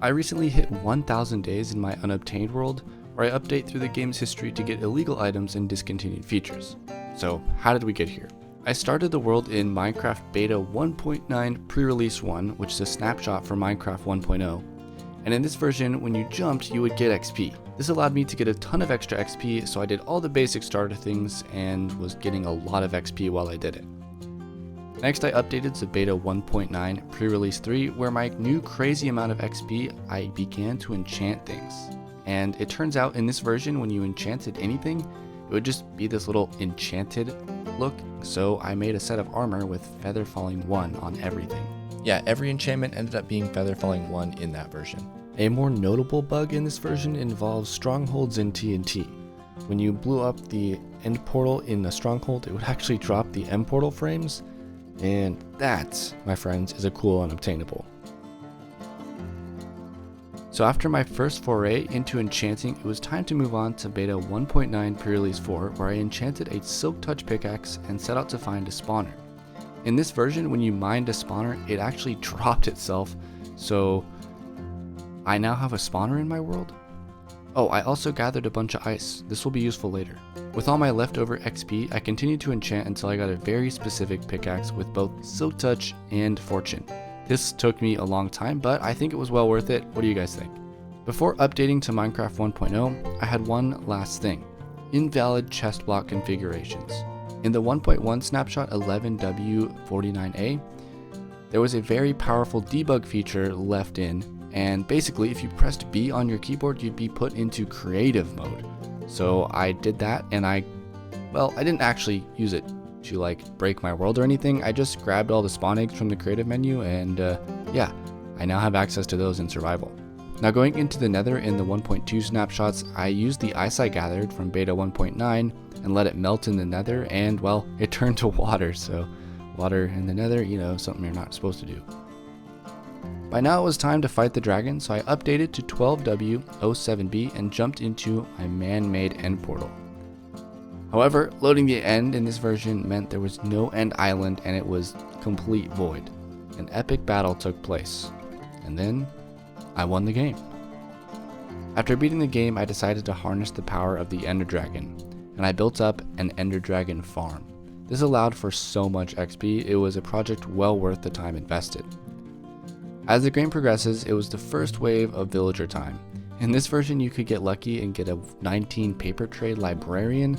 I recently hit 1,000 days in my unobtained world, where I update through the game's history to get illegal items and discontinued features. So how did we get here? I started the world in Minecraft Beta 1.9 pre-release 1, which is a snapshot for Minecraft 1.0. And in this version, when you jumped, you would get XP. This allowed me to get a ton of extra XP, so I did all the basic starter things and was getting a lot of XP while I did it. Next, I updated to Beta 1.9 pre-release 3, where my new crazy amount of XP, I began to enchant things. And it turns out in this version, when you enchanted anything, it would just be this little enchanted look, so I made a set of armor with feather falling 1 on everything. Yeah, every enchantment ended up being feather falling 1 in that version. A more notable bug in this version involves strongholds in TNT. When you blew up the end portal in the stronghold, it would actually drop the end portal frames, and that, my friends, is a cool unobtainable. So after my first foray into enchanting, it was time to move on to Beta 1.9 pre-release 4, where I enchanted a Silk Touch pickaxe and set out to find a spawner. In this version, when you mined a spawner, it actually dropped itself, so I now have a spawner in my world? Oh, I also gathered a bunch of ice. This will be useful later. With all my leftover XP, I continued to enchant until I got a very specific pickaxe with both Silk Touch and Fortune. This took me a long time, but I think it was well worth it. What do you guys think? Before updating to Minecraft 1.0, I had one last thing: invalid chest block configurations. In the 1.1 snapshot 11W49A, there was a very powerful debug feature left in, and basically if you pressed B on your keyboard, you'd be put into creative mode. So I did that, and I didn't actually use it to break my world or anything. I just grabbed all the spawn eggs from the creative menu, and yeah, I now have access to those in survival. Now going into the Nether in the 1.2 snapshots, I used the ice I gathered from Beta 1.9 and let it melt in the Nether, and well, it turned to water. So water in the Nether, something you're not supposed to do. By now it was time to fight the dragon, so I updated to 12W07B and jumped into my man-made end portal. However, loading the end in this version meant there was no end island and it was complete void. An epic battle took place, and then I won the game. After beating the game, I decided to harness the power of the Ender Dragon, and I built up an Ender Dragon farm. This allowed for so much XP, it was a project well worth the time invested. As the game progresses, it was the first wave of villager time. In this version, you could get lucky and get a 19 paper trade librarian.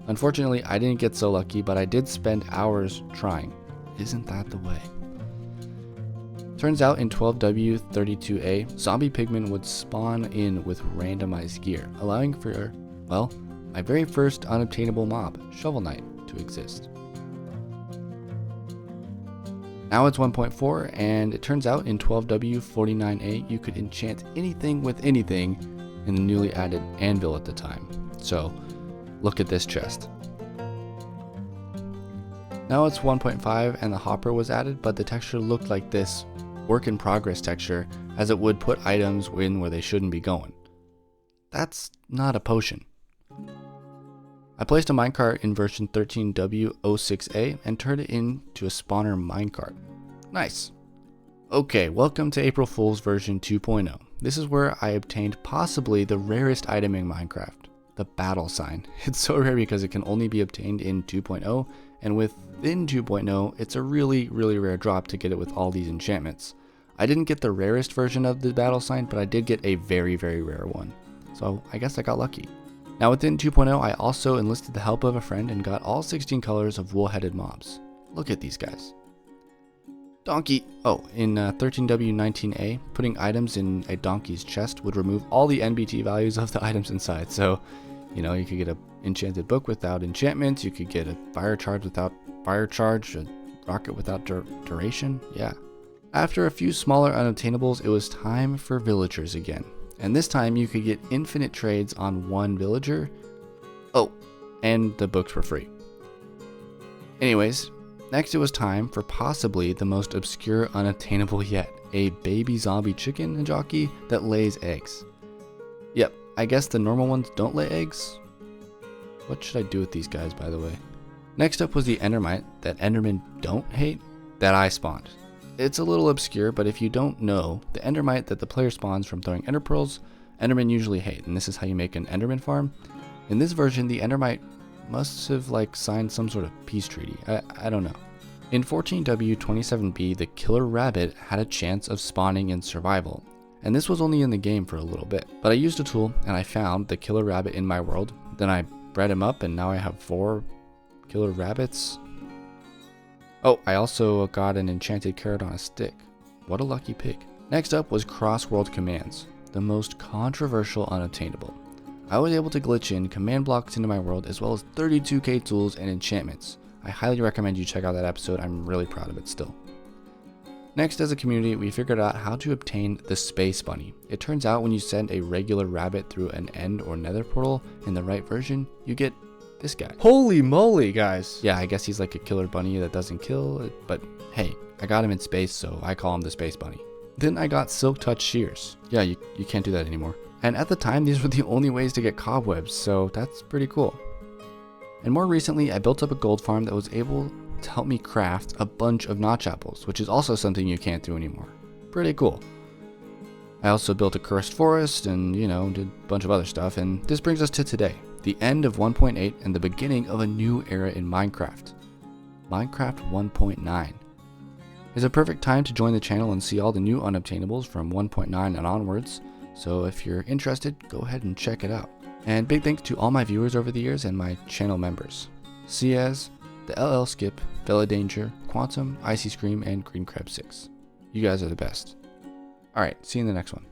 Unfortunately, I didn't get so lucky, but I did spend hours trying. Isn't that the way? Turns out in 12W32A, zombie pigmen would spawn in with randomized gear, allowing for, well, my very first unobtainable mob, Shovel Knight, to exist. Now it's 1.4, and it turns out in 12W49A you could enchant anything with anything in the newly added anvil at the time. So look at this chest. Now it's 1.5 and the hopper was added, but the texture looked like this work in progress texture, as it would put items in where they shouldn't be going. That's not a potion. I placed a minecart in version 13W06A and turned it into a spawner minecart. Nice. Okay, welcome to April Fool's version 2.0. This is where I obtained possibly the rarest item in Minecraft, the battle sign. It's so rare because it can only be obtained in 2.0, and within 2.0, it's a really rare drop to get it with all these enchantments. I didn't get the rarest version of the battle sign, but I did get a very rare one. So I guess I got lucky. Now within 2.0, I also enlisted the help of a friend and got all 16 colors of wool-headed mobs. Look at these guys. Donkey. Oh, in 13W19A, putting items in a donkey's chest would remove all the NBT values of the items inside. So, you could get an enchanted book without enchantments, you could get a fire charge without fire charge, a rocket without duration, yeah. After a few smaller unobtainables, it was time for villagers again. And this time you could get infinite trades on one villager. Oh, and the books were free. Anyways, next it was time for possibly the most obscure unobtainable yet, a baby zombie chicken jockey that lays eggs. Yep, I guess the normal ones don't lay eggs. What should I do with these guys, by the way? Next up was the endermite that endermen don't hate, that I spawned. It's a little obscure, but if you don't know, the endermite that the player spawns from throwing ender pearls, endermen usually hate, and this is how you make an enderman farm. In this version, the endermite must have signed some sort of peace treaty. I don't know. In 14W27B, the killer rabbit had a chance of spawning in survival, and this was only in the game for a little bit. But I used a tool and I found the killer rabbit in my world. Then I bred him up and now I have 4 killer rabbits. Oh, I also got an enchanted carrot on a stick. What a lucky pig. Next up was cross-world commands, the most controversial unobtainable. I was able to glitch in command blocks into my world as well as 32k tools and enchantments. I highly recommend you check out that episode. I'm really proud of it still. Next, as a community, we figured out how to obtain the space bunny. It turns out when you send a regular rabbit through an end or nether portal in the right version, you get this guy. Holy moly, guys. Yeah, I guess he's like a killer bunny that doesn't kill, but hey, I got him in space, so I call him the space bunny. Then I got silk touch shears. Yeah, you can't do that anymore. And at the time, these were the only ways to get cobwebs, so that's pretty cool. And more recently, I built up a gold farm that was able to help me craft a bunch of notch apples, which is also something you can't do anymore. Pretty cool. I also built a cursed forest and, did a bunch of other stuff, and this brings us to today, the end of 1.8 and the beginning of a new era in Minecraft. Minecraft 1.9. It's a perfect time to join the channel and see all the new unobtainables from 1.9 and onwards, so if you're interested, go ahead and check it out. And big thanks to all my viewers over the years and my channel members. Ciaz, the LL Skip, Vela Danger, Quantum, Icy Scream, and Green Crab 6. You guys are the best. Alright, see you in the next one.